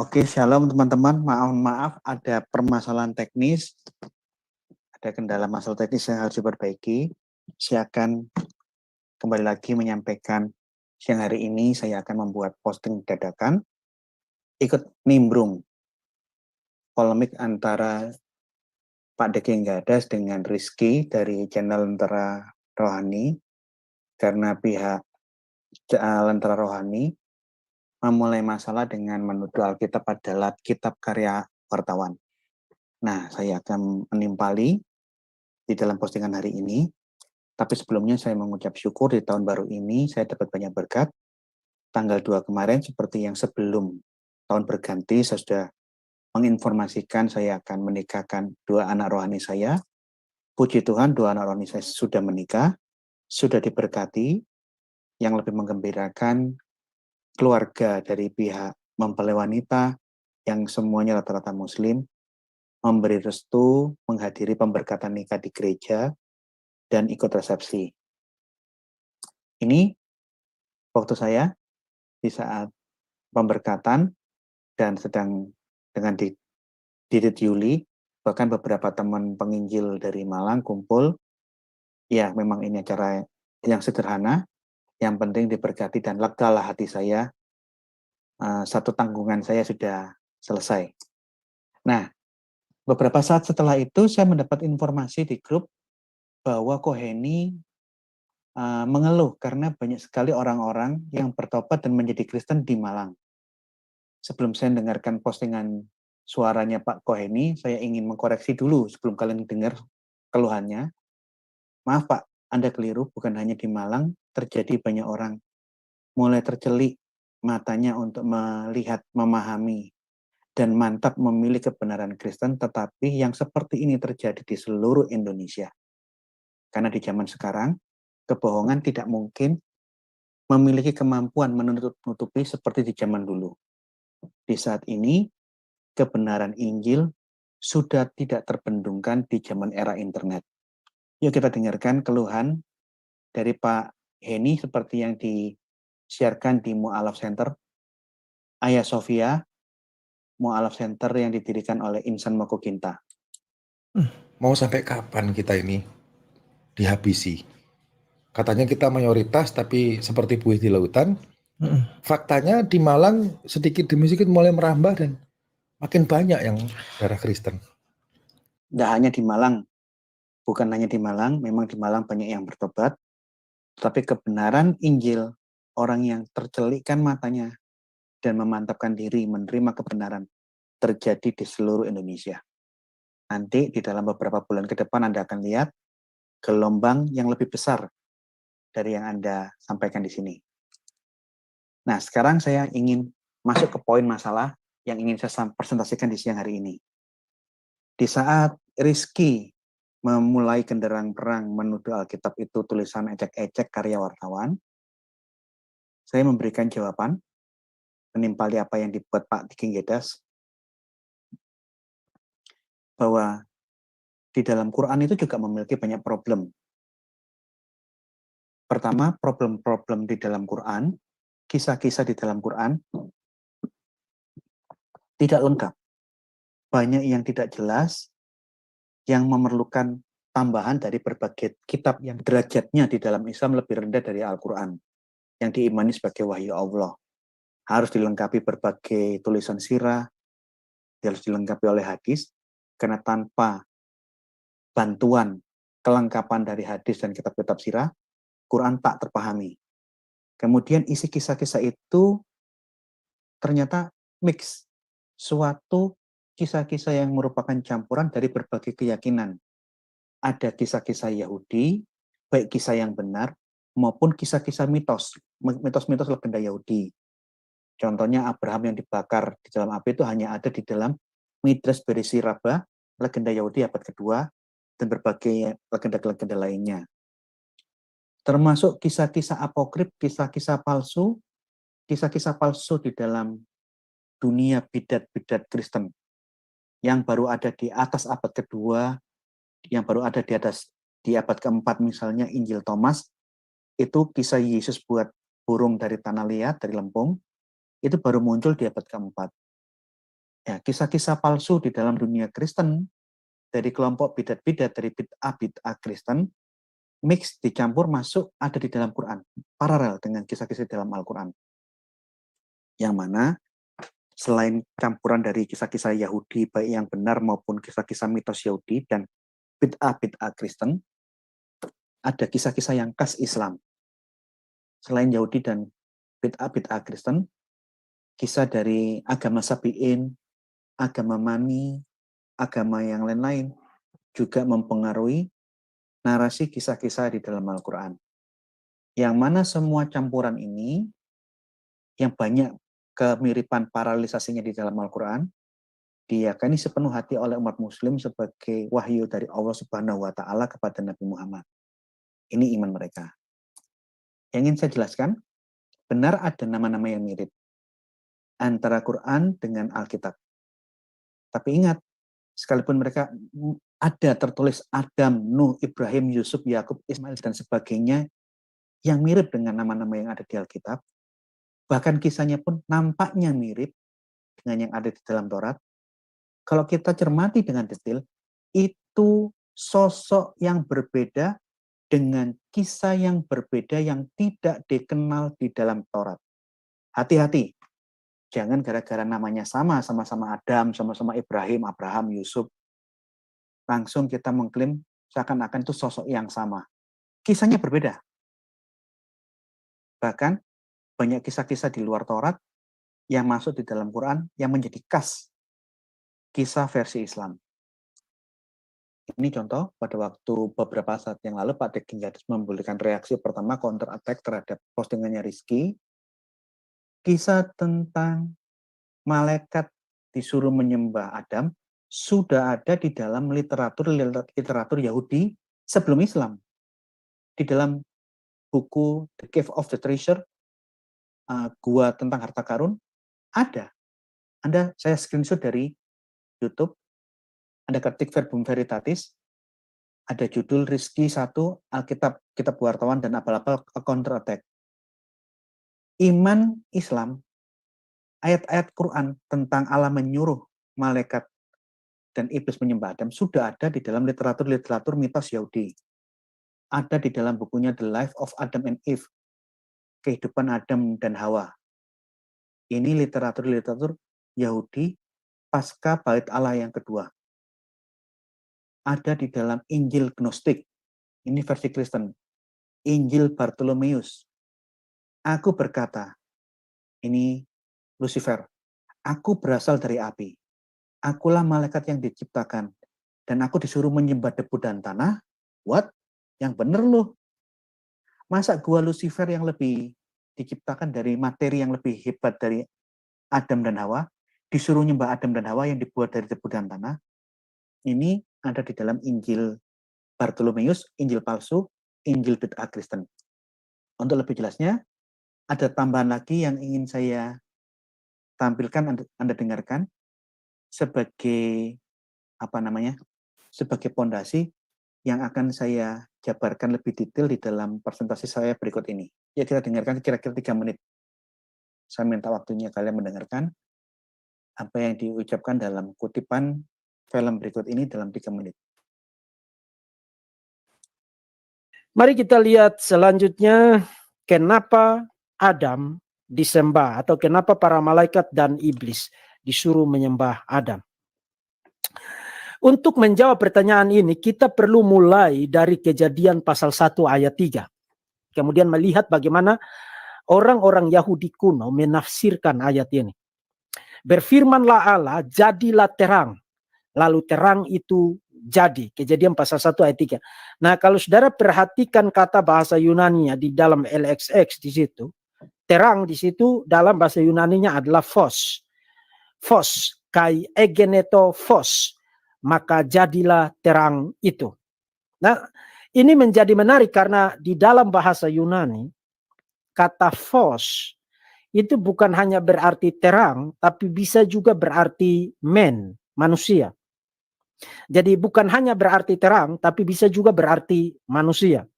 Oke, shalom teman-teman. Maaf ada permasalahan teknis, ada kendala masalah teknis yang harus diperbaiki. Saya akan kembali lagi menyampaikan siang hari ini saya akan membuat posting dadakan, ikut nimbrung polemik antara Pak Degeng Gadas dengan Rizky dari channel Lentera Rohani, karena pihak Lentera Rohani memulai masalah dengan menuduh Alkitab adalah kitab karya wartawan. Nah, saya akan menimpali di dalam postingan hari ini. Tapi sebelumnya saya mengucap syukur di tahun baru ini saya dapat banyak berkat. Tanggal 2 kemarin seperti yang sebelum tahun berganti saya sudah menginformasikan saya akan menikahkan dua anak rohani saya. Puji Tuhan, dua anak rohani saya sudah menikah, sudah diberkati. Yang lebih menggembirakan, keluarga dari pihak mempelai wanita yang semuanya rata-rata muslim memberi restu menghadiri pemberkatan nikah di gereja dan ikut resepsi. Ini waktu saya di saat pemberkatan dan sedang dengan Didit Yuli, bahkan beberapa teman penginjil dari Malang kumpul. Ya, memang ini acara yang sederhana, yang penting diberkati dan legalah hati saya. Satu tanggungan saya sudah selesai. Nah, beberapa saat setelah itu saya mendapat informasi di grup bahwa Koheni mengeluh karena banyak sekali orang-orang yang bertobat dan menjadi Kristen di Malang. Sebelum saya mendengarkan postingan suaranya Pak Koheni, saya ingin mengkoreksi dulu sebelum kalian dengar keluhannya. Maaf Pak, Anda keliru, bukan hanya di Malang, terjadi banyak orang mulai tercelik matanya untuk melihat, memahami, dan mantap memilih kebenaran Kristen, tetapi yang seperti ini terjadi di seluruh Indonesia. Karena di zaman sekarang, kebohongan tidak mungkin memiliki kemampuan menutupi seperti di zaman dulu. Di saat ini, kebenaran Injil sudah tidak terbendungkan di zaman era internet. Yuk kita dengarkan keluhan dari Pak Heni seperti yang disiarkan di Mu'alaf Center. Ayah Sofia, Mu'alaf Center yang didirikan oleh Insan Mokoginta. Mau sampai kapan kita ini dihabisi? Katanya kita mayoritas tapi seperti buih di lautan. Faktanya di Malang sedikit demi sedikit mulai merambah dan makin banyak yang darah Kristen. Tidak hanya di Malang, bukan hanya di Malang, memang di Malang banyak yang bertobat, tapi kebenaran Injil, orang yang tercelikkan matanya dan memantapkan diri menerima kebenaran terjadi di seluruh Indonesia. Nanti di dalam beberapa bulan ke depan Anda akan lihat gelombang yang lebih besar dari yang Anda sampaikan di sini. Nah, sekarang saya ingin masuk ke poin masalah yang ingin saya presentasikan di siang hari ini. Di saat Rizky memulai genderang perang menuduh Alkitab itu tulisan ecek-ecek karya wartawan, saya memberikan jawaban menimpali apa yang dibuat Pak Degeng Gadas, bahwa di dalam Quran itu juga memiliki banyak problem. Pertama, problem-problem di dalam Quran, kisah-kisah di dalam Quran tidak lengkap. Banyak yang tidak jelas, yang memerlukan tambahan dari berbagai kitab yang derajatnya di dalam Islam lebih rendah dari Al-Quran, yang diimani sebagai wahyu Allah. Harus dilengkapi berbagai tulisan sirah, harus dilengkapi oleh hadis, karena tanpa bantuan kelengkapan dari hadis dan kitab-kitab sirah, Quran tak terpahami. Kemudian isi kisah-kisah itu ternyata mix, suatu kisah-kisah yang merupakan campuran dari berbagai keyakinan. Ada kisah-kisah Yahudi, baik kisah yang benar, maupun kisah-kisah mitos, mitos-mitos legenda Yahudi. Contohnya Abraham yang dibakar di dalam api itu hanya ada di dalam Midrash Bereshit Rabbah, legenda Yahudi abad kedua, dan berbagai legenda-legenda lainnya. Termasuk kisah-kisah apokrif, kisah-kisah palsu di dalam dunia bidat-bidat Kristen yang baru ada di atas abad kedua, yang baru ada di abad keempat, misalnya Injil Thomas, itu kisah Yesus buat burung dari tanah liat, dari lempung, itu baru muncul di abad keempat. Ya, kisah-kisah palsu di dalam dunia Kristen dari kelompok bidat-bidat, dari bid'ah Kristen, mix, dicampur, masuk, ada di dalam Quran, paralel dengan kisah-kisah dalam Al-Quran. Yang mana selain campuran dari kisah-kisah Yahudi, baik yang benar maupun kisah-kisah mitos Yahudi dan bid'ah Kristen, ada kisah-kisah yang khas Islam. Selain Yahudi dan bid'ah Kristen, kisah dari agama Sabi'in, agama Mani, agama yang lain-lain, juga mempengaruhi narasi kisah-kisah di dalam Al-Quran. Yang mana semua campuran ini, yang banyak kemiripan paralelisasinya di dalam Al-Quran, diyakini sepenuh hati oleh umat muslim sebagai wahyu dari Allah Subhanahu wa Ta'ala kepada Nabi Muhammad. Ini iman mereka. Yang ingin saya jelaskan, benar ada nama-nama yang mirip antara Quran dengan Alkitab. Tapi ingat, sekalipun mereka ada tertulis Adam, Nuh, Ibrahim, Yusuf, Yakub, Ismail, dan sebagainya yang mirip dengan nama-nama yang ada di Alkitab, bahkan kisahnya pun nampaknya mirip dengan yang ada di dalam Taurat. Kalau kita cermati dengan detail, itu sosok yang berbeda dengan kisah yang berbeda yang tidak dikenal di dalam Taurat. Hati-hati, jangan gara-gara namanya sama-sama Adam, sama-sama Ibrahim, Abraham, Yusuf, langsung kita mengklaim seakan-akan itu sosok yang sama. Kisahnya berbeda. Bahkan banyak kisah-kisah di luar Taurat yang masuk di dalam Quran yang menjadi khas kisah versi Islam. Ini contoh pada waktu beberapa saat yang lalu Pak Dek Gingadis memberikan reaksi pertama counter attack terhadap postingannya Rizky. Kisah tentang malaikat disuruh menyembah Adam sudah ada di dalam literatur Yahudi sebelum Islam. Di dalam buku The Cave of the Treasure, Gua tentang Harta Karun, ada. Saya screenshot dari YouTube, Anda ketik Verbum Veritatis, ada judul Rizky 1, Alkitab, Kitab Wartawan dan Abal-abal Counter Attack. Iman Islam, ayat-ayat Quran tentang Allah menyuruh malaikat dan iblis menyembah Adam sudah ada di dalam literatur mitos Yahudi. Ada di dalam bukunya The Life of Adam and Eve, Kehidupan Adam dan Hawa. Ini literatur Yahudi pasca Bait Allah yang kedua. Ada di dalam Injil Gnostik, ini versi Kristen, Injil Bartolomeus. Aku berkata, ini Lucifer, aku berasal dari api. Akulah malaikat yang diciptakan, dan aku disuruh menyembah debu dan tanah. What? Yang bener loh. Masa gua Lucifer yang lebih diciptakan dari materi yang lebih hebat dari Adam dan Hawa, disuruh nyembah Adam dan Hawa yang dibuat dari debu dan tanah? Ini ada di dalam Injil Bartolomeus, Injil palsu, Injil bid'ah Kristen. Untuk lebih jelasnya, ada tambahan lagi yang ingin saya tampilkan, Anda dengarkan sebagai sebagai pondasi yang akan saya jabarkan lebih detail di dalam presentasi saya berikut ini. Ya, kita dengarkan kira-kira 3 menit. Saya minta waktunya kalian mendengarkan apa yang diucapkan dalam kutipan film berikut ini dalam 3 menit. Mari kita lihat selanjutnya kenapa Adam disembah atau kenapa para malaikat dan iblis disuruh menyembah Adam. Untuk menjawab pertanyaan ini kita perlu mulai dari Kejadian pasal 1 ayat 3. Kemudian melihat bagaimana orang-orang Yahudi kuno menafsirkan ayat ini. Berfirmanlah Allah, jadilah terang. Lalu terang itu jadi. Kejadian pasal 1 ayat 3. Nah, kalau saudara perhatikan kata bahasa Yunani-nya di dalam LXX di situ, terang di situ dalam bahasa Yunani-nya adalah phos. Phos, kai egeneto phos. Maka jadilah terang itu. Nah, ini menjadi menarik karena di dalam bahasa Yunani, kata phos itu bukan hanya berarti terang, tapi bisa juga berarti manusia. Jadi bukan hanya berarti terang, tapi bisa juga berarti manusia.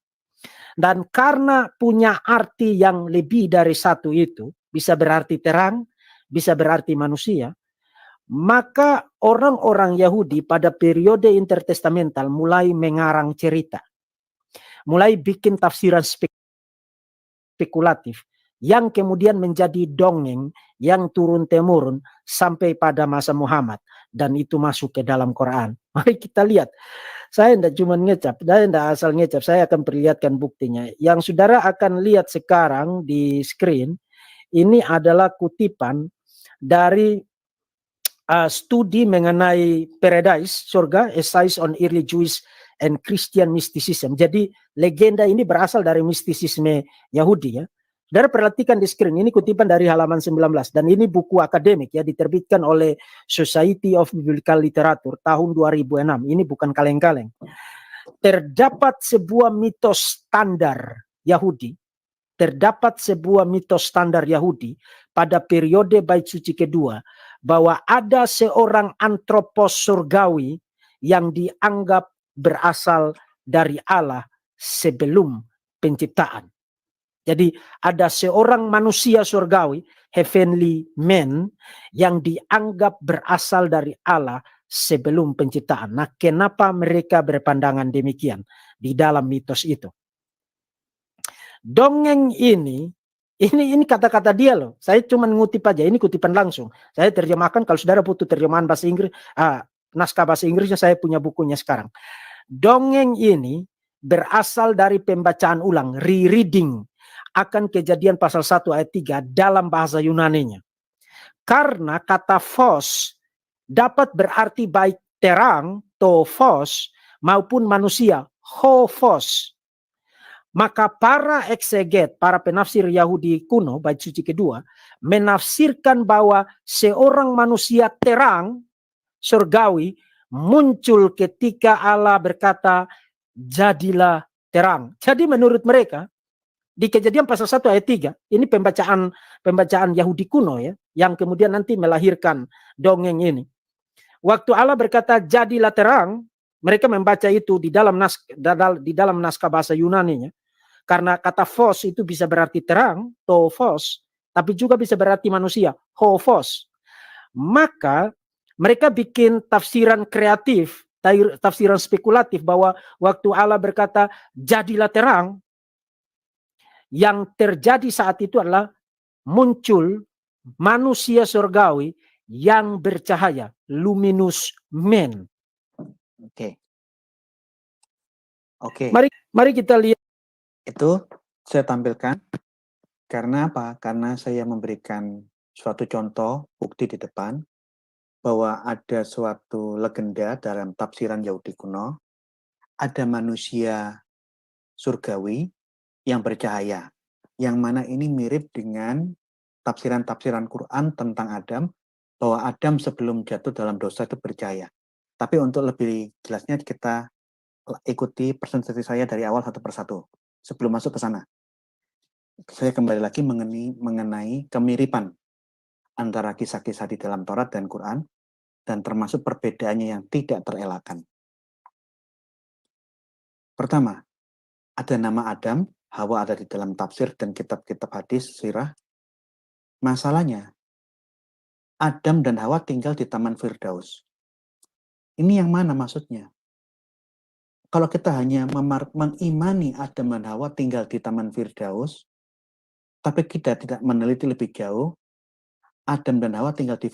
Dan karena punya arti yang lebih dari satu itu, bisa berarti terang, bisa berarti manusia, Maka orang-orang Yahudi pada periode intertestamental mulai mengarang cerita, mulai bikin tafsiran spekulatif yang kemudian menjadi dongeng yang turun-temurun sampai pada masa Muhammad, dan itu masuk ke dalam Quran. Mari kita lihat. Saya tidak cuma ngecap, saya tidak asal ngecap, saya akan perlihatkan buktinya. Yang saudara akan lihat sekarang di screen, ini adalah kutipan dari studi mengenai Paradise, surga, Essays on Early Jewish and Christian Mysticism. Jadi legenda ini berasal dari mistisisme Yahudi ya. Saudara perhatikan di screen, ini kutipan dari halaman 19, dan ini buku akademik ya, diterbitkan oleh Society of Biblical Literature tahun 2006. Ini bukan kaleng-kaleng. Terdapat sebuah mitos standar Yahudi, pada periode Bait Suci kedua, bahwa ada seorang antropos surgawi yang dianggap berasal dari Allah sebelum penciptaan. Jadi ada seorang manusia surgawi, heavenly man, yang dianggap berasal dari Allah sebelum penciptaan. Nah, kenapa mereka berpandangan demikian di dalam mitos itu? Dongeng ini kata-kata dia loh. Saya cuma ngutip aja, ini kutipan langsung. Saya terjemahkan, kalau saudara butuh terjemahan bahasa Inggris, naskah bahasa Inggrisnya saya punya bukunya sekarang. Dongeng ini berasal dari pembacaan ulang, rereading, akan Kejadian pasal 1 ayat 3 dalam bahasa Yunaninya. Karena kata phos dapat berarti baik terang, phos, maupun manusia, phos. Maka para ekseget, para penafsir Yahudi kuno, Bait Suci kedua, menafsirkan bahwa seorang manusia terang, surgawi, muncul ketika Allah berkata, jadilah terang. Jadi menurut mereka, di Kejadian pasal 1 ayat 3, ini pembacaan Yahudi kuno ya, yang kemudian nanti melahirkan dongeng ini. Waktu Allah berkata jadilah terang, mereka membaca itu di dalam naskah bahasa Yunaninya, karena kata phos itu bisa berarti terang, phos, tapi juga bisa berarti manusia, phos. Maka mereka bikin tafsiran kreatif, tafsiran spekulatif, bahwa waktu Allah berkata jadilah terang, yang terjadi saat itu adalah muncul manusia surgawi yang bercahaya, luminous man. Oke. Mari kita lihat. Itu saya tampilkan karena apa? Karena saya memberikan suatu contoh bukti di depan bahwa ada suatu legenda dalam tafsiran Yahudi kuno, ada manusia surgawi yang bercahaya, yang mana ini mirip dengan tafsiran-tafsiran Quran tentang Adam, bahwa Adam sebelum jatuh dalam dosa itu bercahaya. Tapi untuk lebih jelasnya kita ikuti presentasi saya dari awal satu persatu. Sebelum masuk ke sana, saya kembali lagi mengenai kemiripan antara kisah-kisah di dalam Taurat dan Quran, dan termasuk perbedaannya yang tidak terelakkan. Pertama, ada nama Adam, Hawa ada di dalam tafsir dan kitab-kitab hadis, sirah. Masalahnya, Adam dan Hawa tinggal di Taman Firdaus. Ini yang mana maksudnya? Kalau kita hanya mengimani Adam dan Hawa tinggal di Taman Firdaus, tapi kita tidak meneliti lebih jauh, Adam dan Hawa tinggal di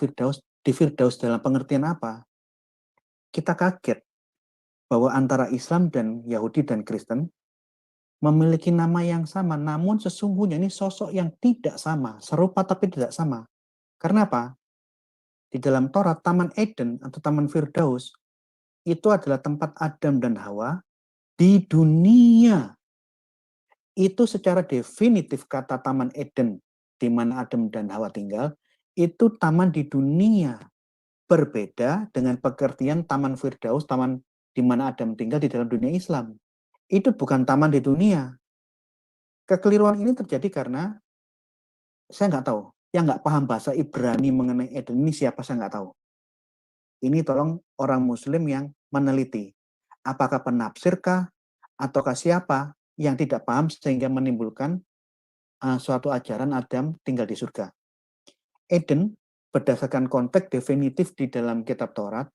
Firdaus dalam pengertian apa? Kita kaget bahwa antara Islam dan Yahudi dan Kristen memiliki nama yang sama, namun sesungguhnya ini sosok yang tidak sama, serupa tapi tidak sama. Karena apa? Di dalam Taurat, Taman Eden atau Taman Firdaus itu adalah tempat Adam dan Hawa di dunia. Itu secara definitif kata Taman Eden, di mana Adam dan Hawa tinggal, itu taman di dunia. Berbeda dengan pengertian Taman Firdaus, taman di mana Adam tinggal di dalam dunia Islam. Itu bukan taman di dunia. Kekeliruan ini terjadi karena saya nggak tahu. Yang nggak paham bahasa Ibrani mengenai Eden ini siapa, saya nggak tahu. Ini tolong orang Muslim yang meneliti. Apakah penafsirkah ataukah siapa yang tidak paham sehingga menimbulkan suatu ajaran Adam tinggal di surga. Eden berdasarkan konteks definitif di dalam kitab Taurat,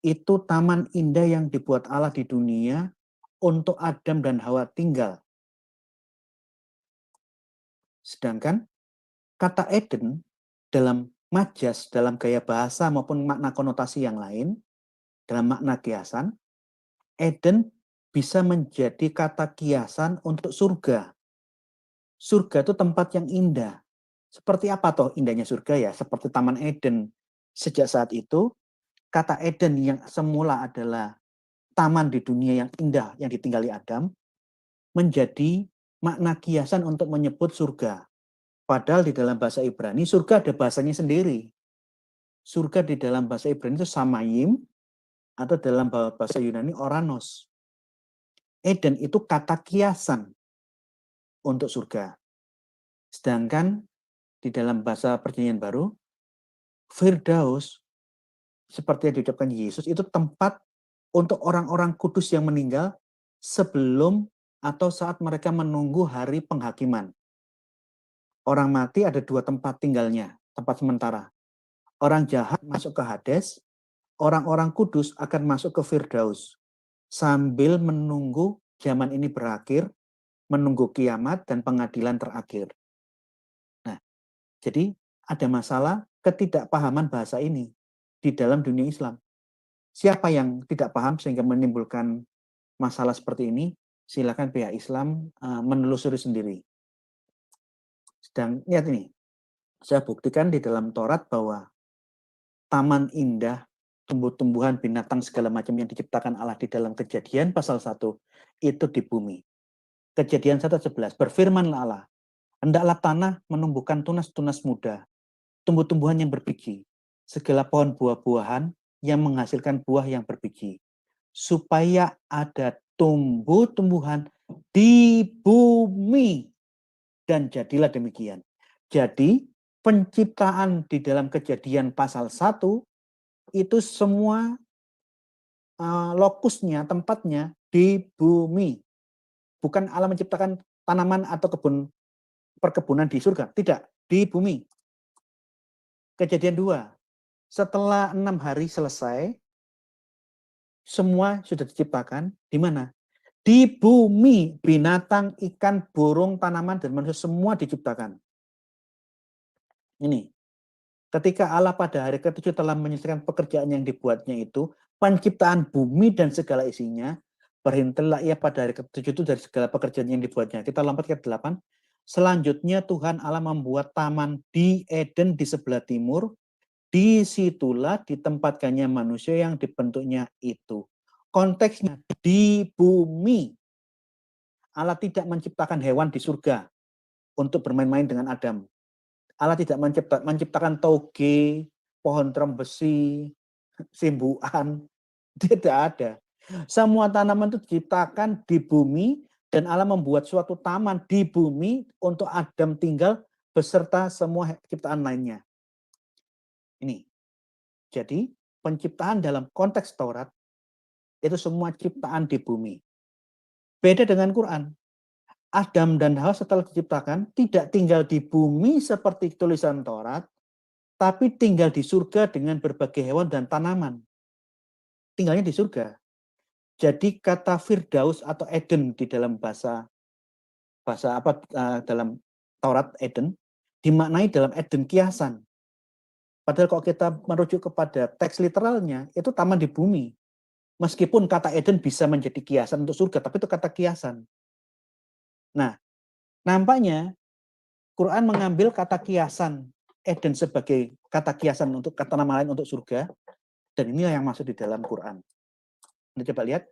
itu taman indah yang dibuat Allah di dunia untuk Adam dan Hawa tinggal. Sedangkan kata Eden dalam majas, dalam gaya bahasa maupun makna konotasi yang lain, dalam makna kiasan, Eden bisa menjadi kata kiasan untuk surga. Surga itu tempat yang indah. Seperti apa toh indahnya surga ya? Seperti Taman Eden. Sejak saat itu, kata Eden yang semula adalah taman di dunia yang indah yang ditinggali Adam, menjadi makna kiasan untuk menyebut surga. Padahal di dalam bahasa Ibrani, surga ada bahasanya sendiri. Surga di dalam bahasa Ibrani itu samayim, atau dalam bahasa Yunani oranos. Eden itu kata kiasan untuk surga. Sedangkan di dalam bahasa Perjanjian Baru, Firdaus, seperti yang diucapkan Yesus, itu tempat untuk orang-orang kudus yang meninggal sebelum atau saat mereka menunggu hari penghakiman. Orang mati ada dua tempat tinggalnya, tempat sementara. Orang jahat masuk ke Hades, orang-orang kudus akan masuk ke Firdaus sambil menunggu zaman ini berakhir, menunggu kiamat dan pengadilan terakhir. Nah, jadi ada masalah ketidakpahaman bahasa ini di dalam dunia Islam. Siapa yang tidak paham sehingga menimbulkan masalah seperti ini, silakan pihak Islam menelusuri sendiri. Sedang lihat ini, saya buktikan di dalam Taurat bahwa taman indah, tumbuh-tumbuhan, binatang segala macam yang diciptakan Allah di dalam Kejadian pasal 1 itu di bumi. Kejadian 1:11, berfirmanlah Allah, hendaklah tanah menumbuhkan tunas-tunas muda, tumbuh-tumbuhan yang berbiji, segala pohon buah-buahan yang menghasilkan buah yang berbiji, supaya ada tumbuh-tumbuhan di bumi. Dan jadilah demikian. Jadi penciptaan di dalam Kejadian pasal 1 itu semua lokusnya, tempatnya di bumi. Bukan Allah menciptakan tanaman atau perkebunan di surga. Tidak, di bumi. Kejadian 2. Setelah 6 hari selesai, semua sudah diciptakan. Di mana? Di bumi. Binatang, ikan, burung, tanaman, dan manusia semua diciptakan. Ini. Ketika Allah pada hari ke-7 telah menyelesaikan pekerjaan yang dibuatnya itu, penciptaan bumi dan segala isinya, berhentilah ia pada hari ke-7 itu dari segala pekerjaan yang dibuatnya. Kita lompat ke 8. Selanjutnya Tuhan Allah membuat taman di Eden di sebelah timur. Disitulah ditempatkannya manusia yang dibentuknya itu. Konteksnya di bumi. Allah tidak menciptakan hewan di surga untuk bermain-main dengan Adam. Allah tidak menciptakan toge, pohon trembesi, simbuan. Tidak ada. Semua tanaman itu diciptakan di bumi dan Allah membuat suatu taman di bumi untuk Adam tinggal beserta semua ciptaan lainnya. Ini. Jadi penciptaan dalam konteks Taurat itu semua ciptaan di bumi. Beda dengan Quran. Adam dan Hawa setelah diciptakan tidak tinggal di bumi seperti tulisan Taurat, tapi tinggal di surga dengan berbagai hewan dan tanaman. Tinggalnya di surga. Jadi kata Firdaus atau Eden di dalam bahasa dalam Taurat Eden dimaknai dalam Eden kiasan. Padahal kalau kita merujuk kepada teks literalnya itu taman di bumi. Meskipun kata Eden bisa menjadi kiasan untuk surga, tapi itu kata kiasan. Nah, nampaknya Quran mengambil kata kiasan Eden sebagai kata kiasan untuk kata nama lain untuk surga, dan inilah yang masuk di dalam Quran. Anda coba lihat,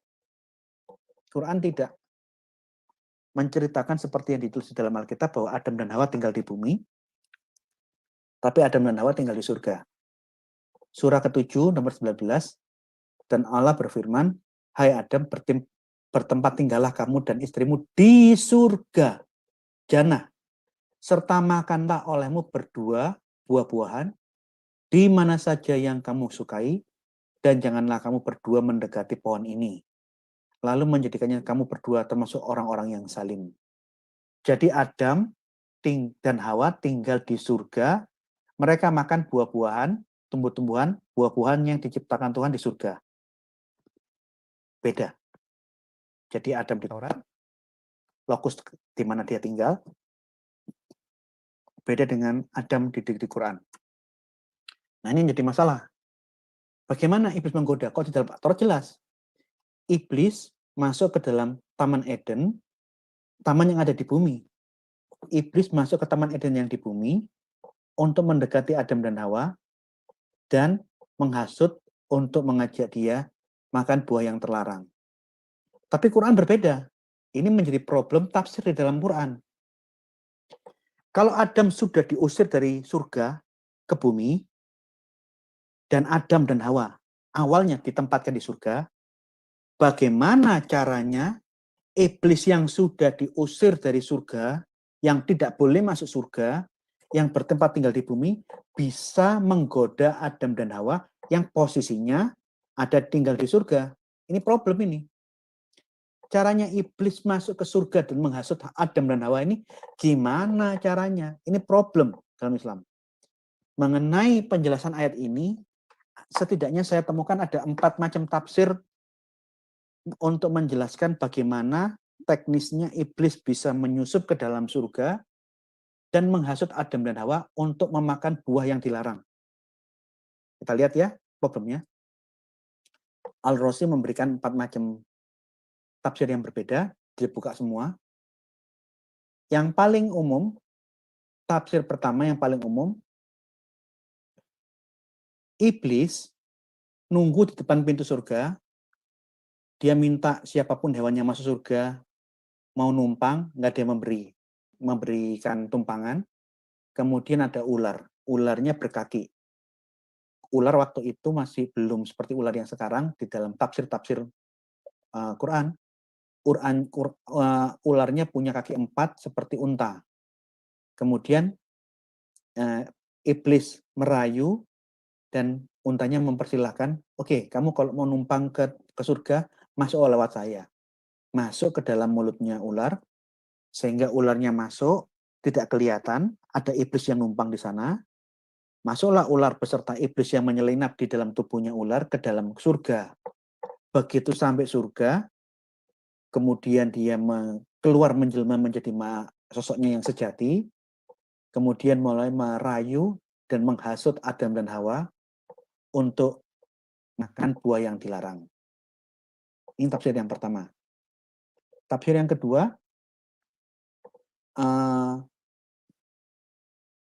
Quran tidak menceritakan seperti yang ditulis di dalam Alkitab bahwa Adam dan Hawa tinggal di bumi, tapi Adam dan Hawa tinggal di surga. Surah ke-7 nomor 19, dan Allah berfirman, hai Adam, bertempat tinggallah kamu dan istrimu di surga, jannah, serta makanlah olehmu berdua buah-buahan di mana saja yang kamu sukai, dan janganlah kamu berdua mendekati pohon ini, lalu menjadikannya kamu berdua termasuk orang-orang yang zalim. Jadi Adam dan Hawa tinggal di surga Mereka makan buah-buahan, tumbuh-tumbuhan, buah-buahan yang diciptakan Tuhan di surga. Beda. Jadi Adam di Taurat, lokus di mana dia tinggal, beda dengan Adam di Quran. Nah, ini jadi masalah. Bagaimana iblis menggoda? Kok di dalam Taurat jelas? Iblis masuk ke dalam Taman Eden, taman yang ada di bumi. Iblis masuk ke Taman Eden yang di bumi untuk mendekati Adam dan Hawa dan menghasut untuk mengajak dia makan buah yang terlarang. Tapi Quran berbeda. Ini menjadi problem tafsir di dalam Quran. Kalau Adam sudah diusir dari surga ke bumi, dan Adam dan Hawa awalnya ditempatkan di surga, bagaimana caranya iblis yang sudah diusir dari surga, yang tidak boleh masuk surga, yang bertempat tinggal di bumi, bisa menggoda Adam dan Hawa yang posisinya ada tinggal di surga? Ini problem ini. Caranya iblis masuk ke surga dan menghasut Adam dan Hawa ini gimana caranya? Ini problem dalam Islam. Mengenai penjelasan ayat ini, setidaknya saya temukan ada 4 macam tafsir untuk menjelaskan bagaimana teknisnya iblis bisa menyusup ke dalam surga dan menghasut Adam dan Hawa untuk memakan buah yang dilarang. Kita lihat ya problemnya. Al-Razi memberikan 4 macam tafsir yang berbeda, dibuka semua. Yang paling umum, tafsir pertama yang paling umum, iblis nunggu di depan pintu surga, dia minta siapapun hewannya masuk surga, mau numpang, nggak dia memberikan tumpangan. Kemudian ada ular, ularnya berkaki. Ular waktu itu masih belum seperti ular yang sekarang di dalam tafsir-tafsir Quran. Ularnya punya kaki 4 seperti unta. Kemudian iblis merayu dan untanya mempersilahkan, oke, kamu kalau mau numpang ke surga, masuk lewat saya. Masuk ke dalam mulutnya ular, sehingga ularnya masuk, tidak kelihatan, ada iblis yang numpang di sana. Masuklah ular beserta iblis yang menyelinap di dalam tubuhnya ular ke dalam surga. Begitu sampai surga, kemudian dia keluar menjelma menjadi sosoknya yang sejati, kemudian mulai merayu dan menghasut Adam dan Hawa untuk makan buah yang dilarang. Ini tafsir yang pertama. Tafsir yang kedua,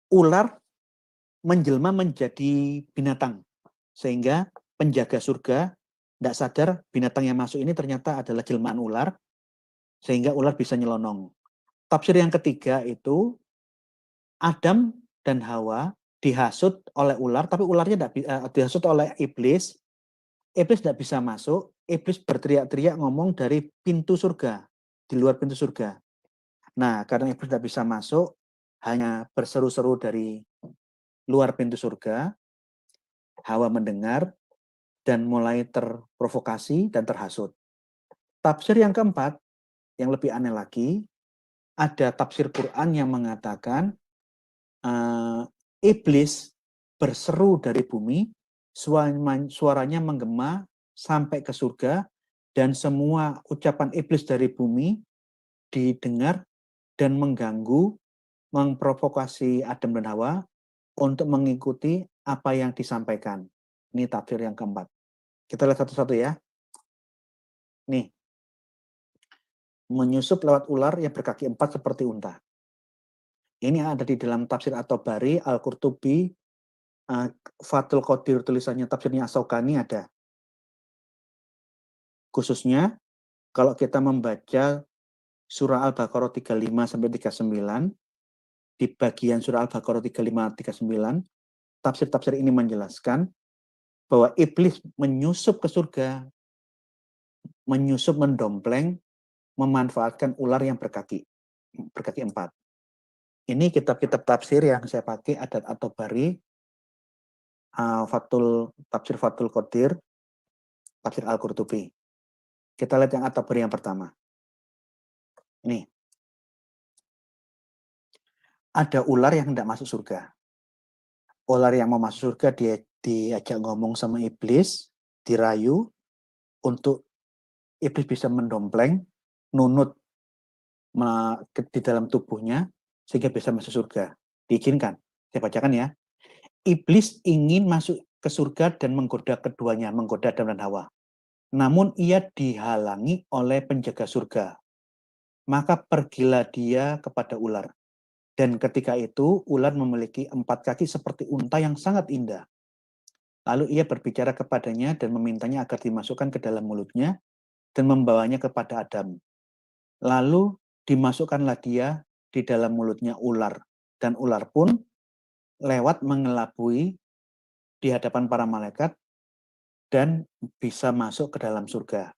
ular menjelma menjadi binatang, sehingga penjaga surga tidak sadar binatang yang masuk ini ternyata adalah jelmaan ular, sehingga ular bisa nyelonong. Tafsir yang ketiga itu Adam dan Hawa dihasut oleh ular, tapi ularnya tidak dihasut oleh iblis. Iblis tidak bisa masuk, iblis berteriak-teriak ngomong dari pintu surga, di luar pintu surga. Nah, karena iblis tidak bisa masuk, hanya berseru-seru dari luar pintu surga, Hawa mendengar dan mulai terprovokasi dan terhasut. Tafsir yang keempat, yang lebih aneh lagi, ada tafsir Quran yang mengatakan iblis berseru dari bumi, suaranya menggema sampai ke surga, dan semua ucapan iblis dari bumi didengar dan mengganggu, memprovokasi Adam dan Hawa untuk mengikuti apa yang disampaikan. Ini tafsir yang keempat. Kita lihat satu-satu ya. Nih, menyusup lewat ular yang berkaki 4 seperti unta. Ini ada di dalam tafsir At-Tabari, Al-Qurtubi, Fathul Qadir, tulisannya tafsirnya As-Syaukani ada. Khususnya kalau kita membaca surah Al-Baqarah 35 sampai 39, di bagian surah Al-Baqarah 35-39, tafsir-tafsir ini menjelaskan bahwa iblis menyusup ke surga, menyusup, mendompleng, memanfaatkan ular yang berkaki 4. Ini kitab-kitab tafsir yang saya pakai, ada At-Tabari, tafsir Fathul Qadir, tafsir Al-Qurtubi. Kita lihat yang At-Tabari yang pertama. Ini. Ada ular yang tidak masuk surga. ular yang mau masuk surga dia diajak ngomong sama iblis, dirayu untuk iblis bisa mendompleng, nunut di dalam tubuhnya sehingga bisa masuk surga. Diizinkan. Saya bacakan ya. Iblis ingin masuk ke surga dan menggoda keduanya, menggoda Adam dan Hawa. Namun ia dihalangi oleh penjaga surga. Maka pergilah dia kepada ular. Dan ketika itu ular memiliki 4 kaki seperti unta yang sangat indah. Lalu ia berbicara kepadanya dan memintanya agar dimasukkan ke dalam mulutnya dan membawanya kepada Adam. Lalu dimasukkanlah dia di dalam mulutnya ular. Dan ular pun lewat mengelabui di hadapan para malaikat dan bisa masuk ke dalam surga.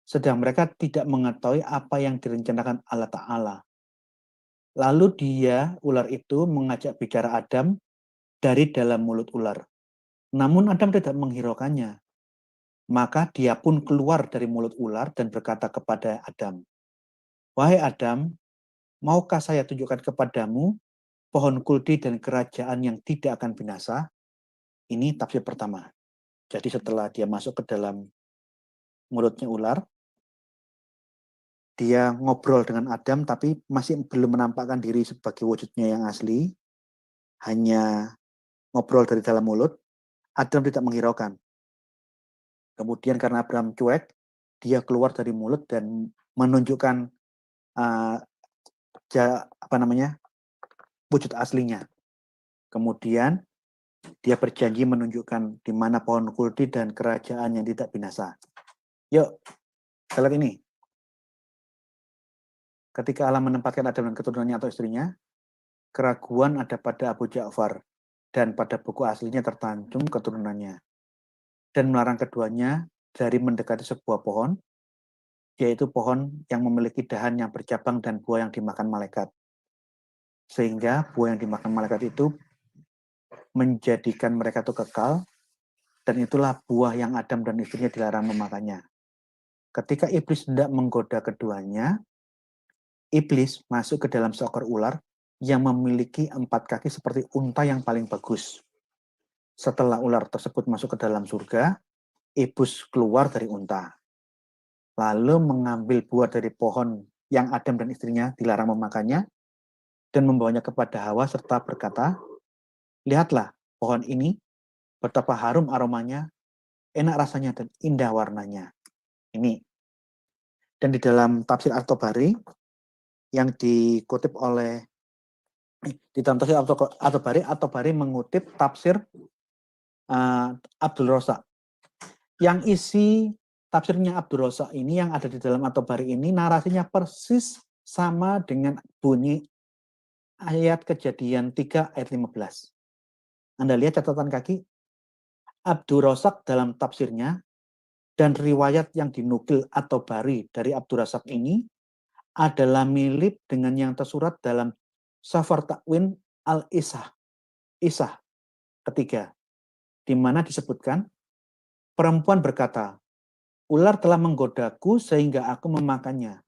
Sedang mereka tidak mengetahui apa yang direncanakan Allah Ta'ala. Lalu ular itu, mengajak bicara Adam dari dalam mulut ular. Namun Adam tidak menghiraukannya. Maka dia pun keluar dari mulut ular dan berkata kepada Adam, "Wahai Adam, maukah saya tunjukkan kepadamu pohon kuldi dan kerajaan yang tidak akan binasa?" Ini tafsir pertama. Jadi setelah dia masuk ke dalam mulutnya ular, dia ngobrol dengan Adam tapi masih belum menampakkan diri sebagai wujudnya yang asli, hanya ngobrol dari dalam mulut. Adam tidak menghiraukan. Kemudian karena Adam cuek, dia keluar dari mulut dan menunjukkan wujud aslinya. Kemudian dia berjanji menunjukkan di mana pohon kuldi dan kerajaan yang tidak binasa. Yuk, kita lihat ini. Ketika Allah menempatkan Adam dan keturunannya atau istrinya, keraguan ada pada Abu Ja'far dan pada buku aslinya tertanjung keturunannya. Dan melarang keduanya dari mendekati sebuah pohon, yaitu pohon yang memiliki dahan yang bercabang dan buah yang dimakan malaikat. Sehingga buah yang dimakan malaikat itu menjadikan mereka itu kekal, dan itulah buah yang Adam dan istrinya dilarang memakannya. Ketika iblis hendak menggoda keduanya, iblis masuk ke dalam seekor ular yang memiliki 4 kaki seperti unta yang paling bagus. Setelah ular tersebut masuk ke dalam surga, iblis keluar dari unta. Lalu mengambil buah dari pohon yang Adam dan istrinya dilarang memakannya, dan membawanya kepada Hawa serta berkata, "Lihatlah pohon ini, betapa harum aromanya, enak rasanya dan indah warnanya." Ini. Dan di dalam tafsir At-Tabari yang dikutip oleh di dalam tafsir At-Tabari mengutip tafsir Abdul Razak. Yang isi tafsirnya Abdul Razak ini yang ada di dalam At-Tabari ini narasinya persis sama dengan bunyi ayat Kejadian 3 ayat 15. Anda lihat catatan kaki, Abdul Razak dalam tafsirnya dan riwayat yang dinukil At-Tabari dari Abdul Razak ini adalah mirip dengan yang tersurat dalam Safar Takwin Al-Isah ketiga, di mana disebutkan perempuan berkata, "Ular telah menggodaku sehingga aku memakannya."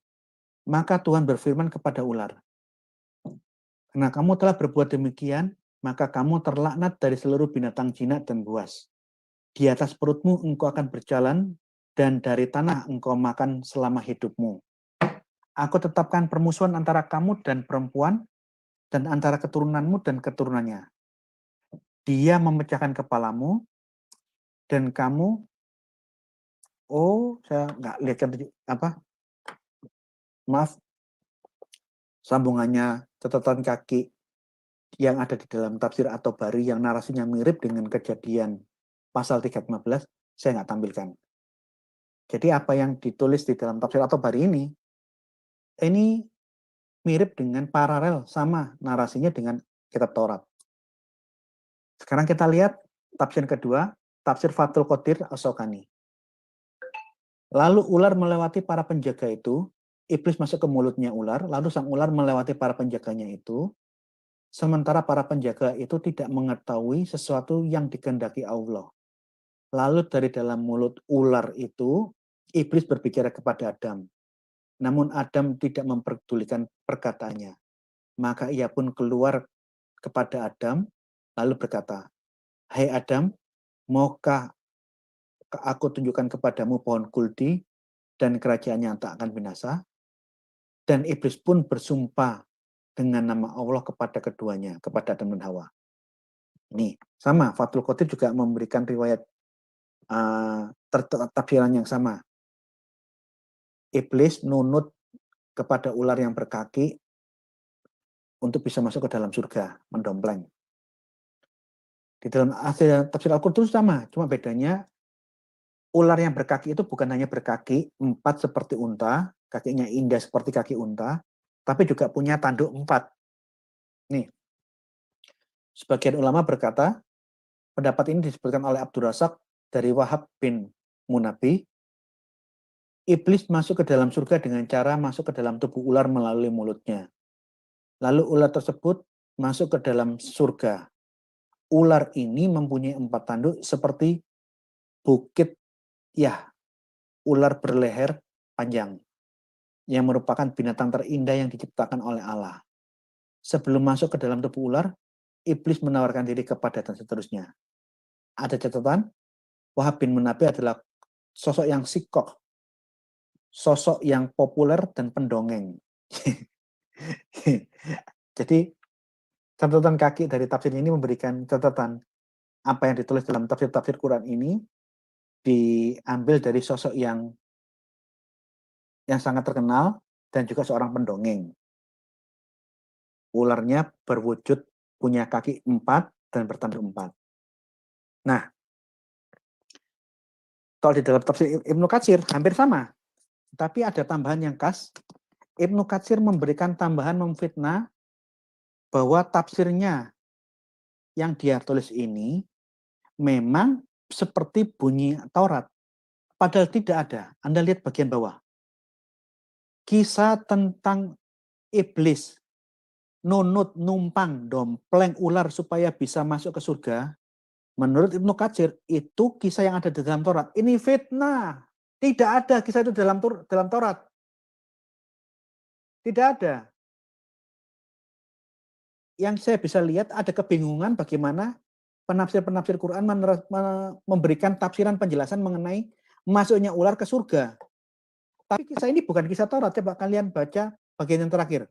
Maka Tuhan berfirman kepada ular, "Karena kamu telah berbuat demikian, maka kamu terlaknat dari seluruh binatang jinak dan buas. Di atas perutmu engkau akan berjalan, dan dari tanah engkau makan selama hidupmu. Aku tetapkan permusuhan antara kamu dan perempuan, dan antara keturunanmu dan keturunannya. Dia memecahkan kepalamu, dan kamu..." Oh, saya nggak lihat maaf, sambungannya catatan kaki yang ada di dalam tafsir At-Tabari yang narasinya mirip dengan Kejadian pasal 315, saya nggak tampilkan. Jadi apa yang ditulis di dalam tafsir At-Tabari ini mirip dengan paralel sama narasinya dengan kitab Taurat. Sekarang kita lihat tafsir kedua, tafsir Fathul Qadir As-Sokani. Lalu ular melewati para penjaga itu, iblis masuk ke mulutnya ular, lalu sang ular melewati para penjaganya itu, sementara para penjaga itu tidak mengetahui sesuatu yang dikehendaki Allah. Lalu dari dalam mulut ular itu, iblis berbicara kepada Adam. Namun Adam tidak memperdulikan perkataannya. Maka ia pun keluar kepada Adam, lalu berkata, "Hai Adam, maukah aku tunjukkan kepadamu pohon kuldi dan kerajaannya yang tak akan binasa?" Dan iblis pun bersumpah dengan nama Allah kepada keduanya, kepada Adam dan Hawa. Ini sama, Fathul Qadir juga memberikan riwayat tafsiran yang sama. Iblis nunut kepada ular yang berkaki untuk bisa masuk ke dalam surga, mendompleng. Di dalam tafsir Al-Qurtubi sama, cuma bedanya ular yang berkaki itu bukan hanya berkaki 4 seperti unta, kakinya indah seperti kaki unta, tapi juga punya tanduk 4. Nih, sebagian ulama berkata, pendapat ini disebutkan oleh Abdul Razak dari Wahab bin Munabbih. Iblis masuk ke dalam surga dengan cara masuk ke dalam tubuh ular melalui mulutnya. Lalu ular tersebut masuk ke dalam surga. Ular ini mempunyai 4 tanduk seperti bukit, ya, ular berleher panjang, yang merupakan binatang terindah yang diciptakan oleh Allah. Sebelum masuk ke dalam tubuh ular, iblis menawarkan diri kepada dan seterusnya. Ada catatan, Wahab bin Munabbih adalah sosok yang sikoh, sosok yang populer dan pendongeng. Jadi catatan kaki dari tafsir ini memberikan catatan apa yang ditulis dalam tafsir-tafsir Quran ini diambil dari sosok yang sangat terkenal dan juga seorang pendongeng. Ularnya berwujud punya kaki 4 dan bertanduk 4. Nah, kalau di dalam tafsir Ibnu Katsir hampir sama, tapi ada tambahan yang khas. Ibnu Katsir memberikan tambahan memfitnah bahwa tafsirnya yang dia tulis ini memang seperti bunyi Taurat. Padahal tidak ada. Anda lihat bagian bawah. Kisah tentang iblis nunut, numpang, dompleng ular supaya bisa masuk ke surga. Menurut Ibnu Katsir, itu kisah yang ada di dalam Taurat. Ini fitnah. Tidak ada kisah itu dalam Taurat. Tidak ada. Yang saya bisa lihat ada kebingungan bagaimana penafsir-penafsir Quran memberikan tafsiran penjelasan mengenai masuknya ular ke surga. Tapi kisah ini bukan kisah Taurat. Coba kalian baca bagian yang terakhir.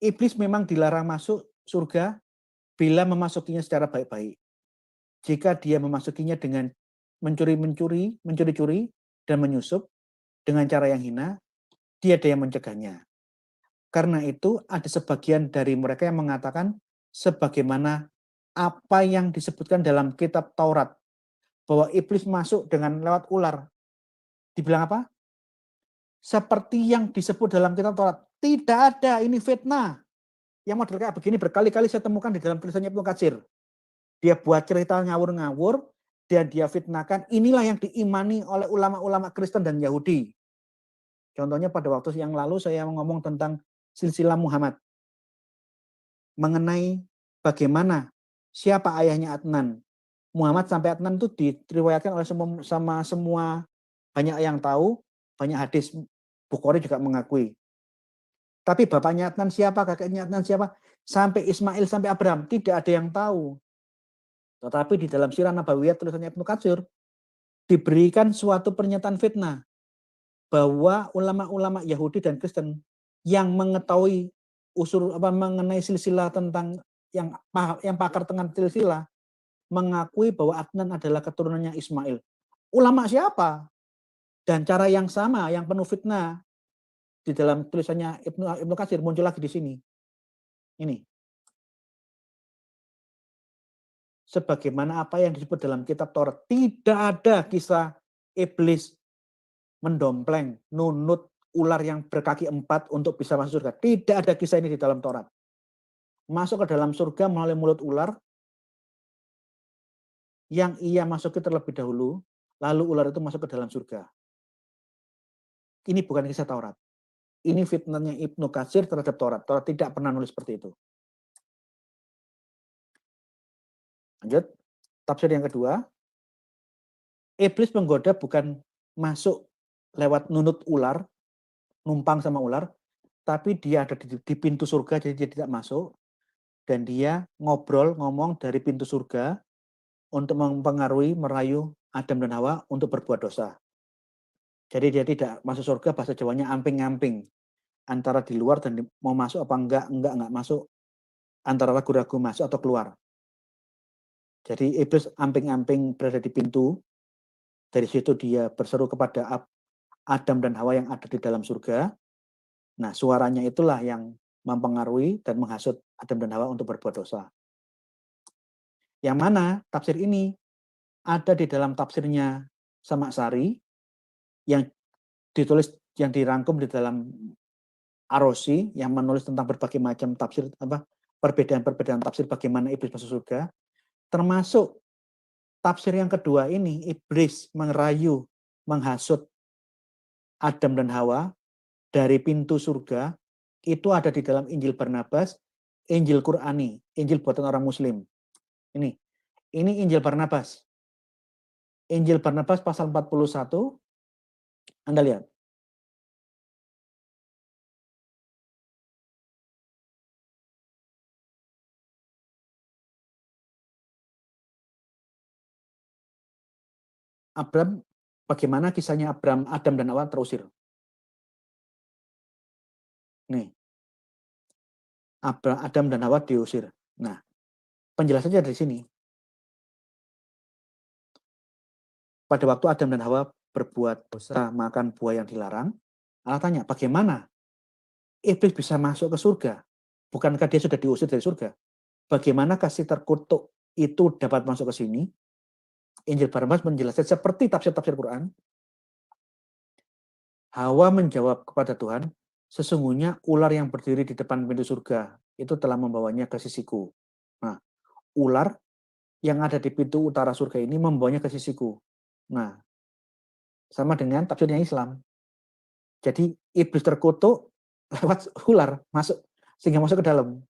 Iblis memang dilarang masuk surga bila memasukinya secara baik-baik. Jika dia memasukinya dengan mencuri-curi, dan menyusup dengan cara yang hina, dia ada yang mencegahnya. Karena itu ada sebagian dari mereka yang mengatakan sebagaimana apa yang disebutkan dalam kitab Taurat, bahwa iblis masuk dengan lewat ular. Dibilang apa? Seperti yang disebut dalam kitab Taurat. Tidak ada, ini fitnah. Yang model kayak begini berkali-kali saya temukan di dalam tulisannya Ibnu Katsir. Dia buat cerita ngawur-ngawur, dan dia fitnahkan. Inilah yang diimani oleh ulama-ulama Kristen dan Yahudi. Contohnya pada waktu yang lalu saya ngomong tentang silsilah Muhammad. Mengenai bagaimana, siapa ayahnya Adnan. Muhammad sampai Adnan itu diriwayatkan oleh semua banyak yang tahu, banyak hadis. Bukhari juga mengakui. Tapi bapaknya Adnan siapa, kakeknya Adnan siapa, sampai Ismail, sampai Abraham, tidak ada yang tahu. Tetapi di dalam Sirah Nabawiyah tulisannya Ibnu Katsir diberikan suatu pernyataan fitnah bahwa ulama-ulama Yahudi dan Kristen yang mengetahui mengenai silsilah tentang yang pakar tentang silsilah mengakui bahwa Adnan adalah keturunannya Ismail. Ulama siapa? Dan cara yang sama yang penuh fitnah di dalam tulisannya Ibnu Katsir muncul lagi di sini. Ini. Sebagaimana apa yang disebut dalam kitab Taurat, tidak ada kisah iblis mendompleng, nunut ular yang berkaki 4 untuk bisa masuk surga. Tidak ada kisah ini di dalam Taurat. Masuk ke dalam surga melalui mulut ular yang ia masuki terlebih dahulu, lalu ular itu masuk ke dalam surga. Ini bukan kisah Taurat. Ini fitnahnya Ibnu Katsir terhadap Taurat. Taurat tidak pernah nulis seperti itu. Lanjut, tafsir yang kedua. Iblis menggoda bukan masuk lewat nunut ular, numpang sama ular, tapi dia ada di pintu surga, jadi dia tidak masuk. dan dia ngomong dari pintu surga untuk mempengaruhi, merayu Adam dan Hawa untuk berbuat dosa. Jadi dia tidak masuk surga, bahasa Jawanya amping-amping. Antara di luar dan mau masuk apa enggak masuk. Antara ragu-ragu masuk atau keluar. Jadi iblis amping-amping berada di pintu. Dari situ dia berseru kepada Adam dan Hawa yang ada di dalam surga. Nah, suaranya itulah yang mempengaruhi dan menghasut Adam dan Hawa untuk berbuat dosa. Yang mana tafsir ini ada di dalam tafsirnya Samak Sari yang ditulis, yang dirangkum di dalam Ar-Razi yang menulis tentang berbagai macam tafsir, perbedaan-perbedaan tafsir bagaimana iblis masuk surga, termasuk tafsir yang kedua ini, iblis merayu, menghasut Adam dan Hawa dari pintu surga, itu ada di dalam Injil Barnabas, Injil Qur'ani, Injil buatan orang Muslim. Ini Injil Barnabas. Injil Barnabas pasal 41, Anda lihat. Abram, bagaimana kisahnya Adam dan Hawa terusir. Nih, Adam dan Hawa diusir. Nah, penjelasannya dari sini. Pada waktu Adam dan Hawa berbuat dosa, makan buah yang dilarang, Allah tanya, bagaimana iblis bisa masuk ke surga? Bukankah dia sudah diusir dari surga? Bagaimana kasih terkutuk itu dapat masuk ke sini? Injil Barnabas menjelaskan seperti tafsir-tafsir Quran. Hawa menjawab kepada Tuhan, sesungguhnya ular yang berdiri di depan pintu surga itu telah membawanya ke sisiku. Nah, ular yang ada di pintu utara surga ini membawanya ke sisiku. Nah, sama dengan tafsirnya Islam. Jadi iblis terkutuk lewat ular masuk, sehingga masuk ke dalam.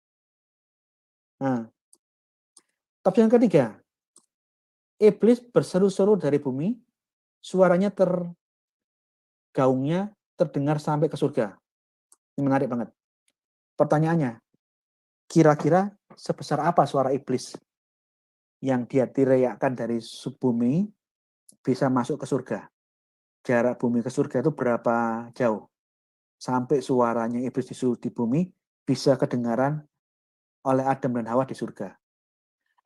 Nah, tafsir yang ketiga, iblis berseru-seru dari bumi, suaranya gaungnya terdengar sampai ke surga. Ini menarik banget. Pertanyaannya, kira-kira sebesar apa suara iblis yang dia teriakkan dari bumi bisa masuk ke surga? Jarak bumi ke surga itu berapa jauh? Sampai suaranya iblis di bumi bisa kedengaran oleh Adam dan Hawa di surga.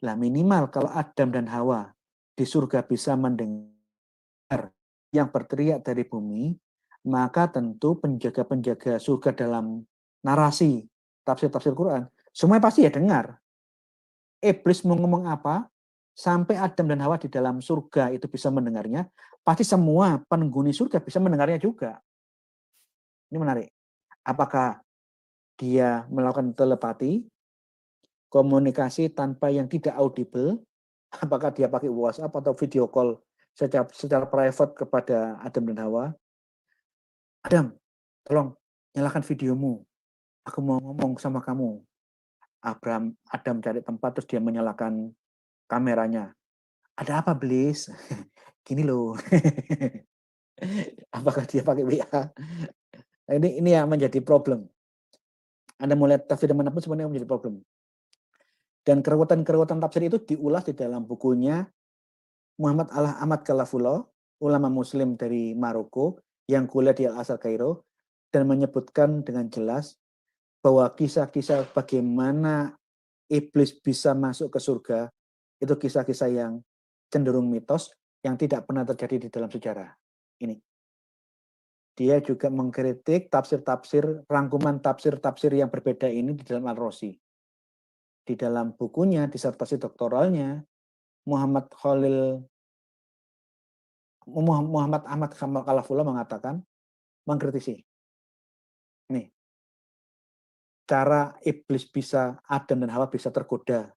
Lah minimal kalau Adam dan Hawa di surga bisa mendengar yang berteriak dari bumi, maka tentu penjaga-penjaga surga dalam narasi tafsir-tafsir Quran, semuanya pasti ya dengar. Iblis mau ngomong apa, sampai Adam dan Hawa di dalam surga itu bisa mendengarnya, pasti semua penghuni surga bisa mendengarnya juga. Ini menarik. Apakah dia melakukan telepati, komunikasi tanpa yang tidak audible, apakah dia pakai WhatsApp atau video call secara private kepada Adam dan Hawa? Adam, tolong nyalakan videomu. Aku mau ngomong sama kamu. Adam cari tempat terus dia menyalakan kameranya. Ada apa, Blis? Gini loh. Apakah dia pakai WA? Ini yang menjadi problem. Anda mau lihat tafsir manapun sebenarnya menjadi problem. Dan keruwetan-keruwetan tafsir itu diulas di dalam bukunya Muhammad Ahmad Khalafullah, ulama muslim dari Maroko yang kuliah di Al-Azhar Kairo, dan menyebutkan dengan jelas bahwa kisah-kisah bagaimana iblis bisa masuk ke surga itu kisah-kisah yang cenderung mitos yang tidak pernah terjadi di dalam sejarah. Ini. Dia juga mengkritik tafsir-tafsir, rangkuman tafsir-tafsir yang berbeda ini di dalam Al-Razi. Di dalam bukunya, disertasi doktoralnya, Muhammad Ahmad Khalafullah mengatakan, mengkritisi. Nih, cara iblis bisa, Adam dan Hawa bisa tergoda,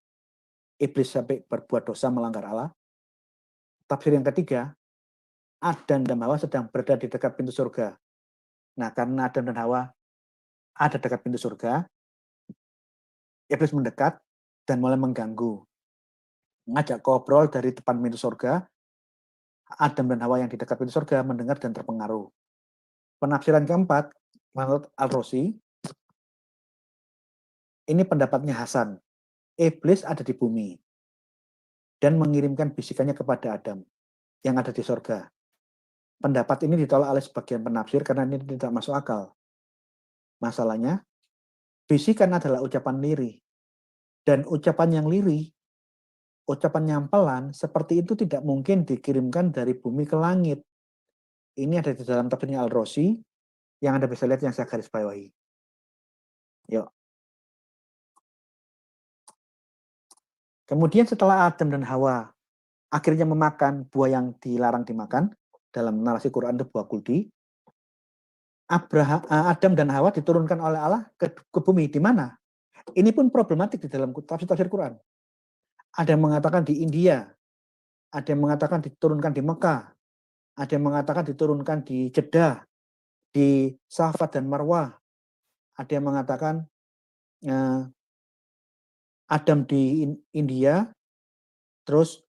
iblis sampai berbuat dosa melanggar Allah. Tafsir yang ketiga, Adam dan Hawa sedang berada di dekat pintu surga. Nah, karena Adam dan Hawa ada dekat pintu surga, iblis mendekat dan mulai mengganggu. Ngajak ngobrol dari depan pintu surga, Adam dan Hawa yang di dekat pintu surga mendengar dan terpengaruh. Penafsiran keempat, menurut Al-Razi, ini pendapatnya Hasan. Iblis ada di bumi dan mengirimkan bisikannya kepada Adam yang ada di sorga. Pendapat ini ditolak oleh sebagian penafsir karena ini tidak masuk akal. Masalahnya, bisikan adalah ucapan lirih. Dan ucapan yang lirih, ucapan yang pelan, seperti itu tidak mungkin dikirimkan dari bumi ke langit. Ini ada di dalam tafsirnya Al-Razi, yang Anda bisa lihat yang saya garis bawahi. Yuk. Kemudian setelah Adam dan Hawa akhirnya memakan buah yang dilarang dimakan, dalam narasi Quran itu buah kuldi, Adam dan Hawa diturunkan oleh Allah ke bumi. Di mana? Ini pun problematik di dalam tafsir Quran. Ada yang mengatakan di India, ada yang mengatakan diturunkan di Mekah, ada yang mengatakan diturunkan di Jeddah, di Safa dan Marwah, ada yang mengatakan Adam di India, terus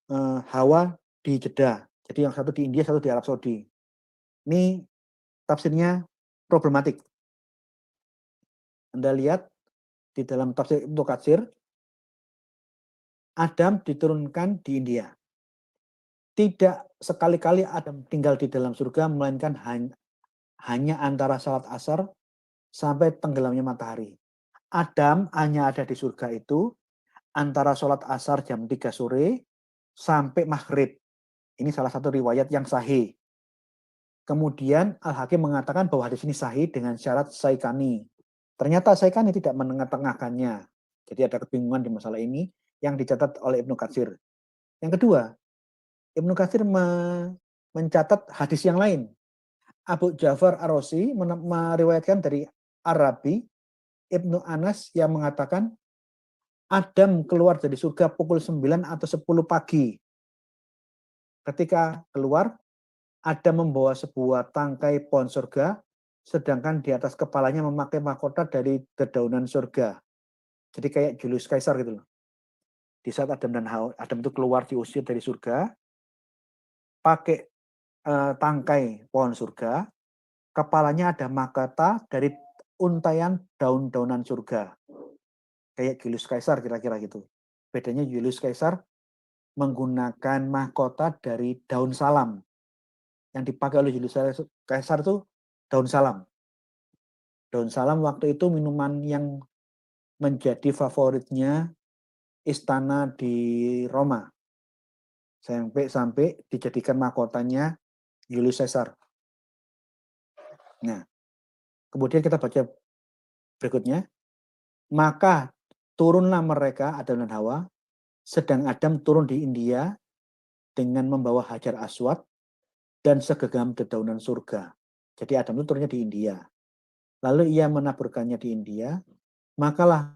Hawa di Jeddah. Jadi yang satu di India, satu di Arab Saudi. Ini tafsirnya problematik. Anda lihat di dalam tafsir Ibnu Katsir, Adam diturunkan di India. Tidak sekali-kali Adam tinggal di dalam surga, melainkan hanya antara salat asar sampai tenggelamnya matahari. Adam hanya ada di surga itu antara salat asar jam 3 sore sampai maghrib. Ini salah satu riwayat yang sahih. Kemudian Al-Hakim mengatakan bahwa hadis ini sahih dengan syarat Saikani. Ternyata Saikani tidak menengah-tengahkannya. Jadi ada kebingungan di masalah ini yang dicatat oleh Ibnu Katsir. Yang kedua, Ibnu Katsir mencatat hadis yang lain. Abu Ja'far Ar-Razi meriwayatkan dari Arabi Ibnu Anas yang mengatakan Adam keluar dari surga pukul 9 atau 10 pagi. Ketika keluar, Adam membawa sebuah tangkai pohon surga, sedangkan di atas kepalanya memakai mahkota dari dedaunan surga. Jadi kayak Julius Caesar gitu loh. Di saat Adam dan Hawa, Adam itu keluar diusir dari surga, pakai tangkai pohon surga, kepalanya ada mahkota dari untaian daun-daunan surga. Kayak Julius Caesar kira-kira gitu. Bedanya Julius Caesar menggunakan mahkota dari daun salam. Yang dipakai oleh Julius Caesar itu daun salam. Daun salam waktu itu minuman yang menjadi favoritnya istana di Roma. Sampai dijadikan mahkotanya Julius Caesar. Nah, kemudian kita baca berikutnya. Maka turunlah mereka, Adam dan Hawa, sedang Adam turun di India dengan membawa Hajar Aswad dan segenggam dedaunan surga. Jadi Adam itu turunnya di India. Lalu ia menaburkannya di India, makalah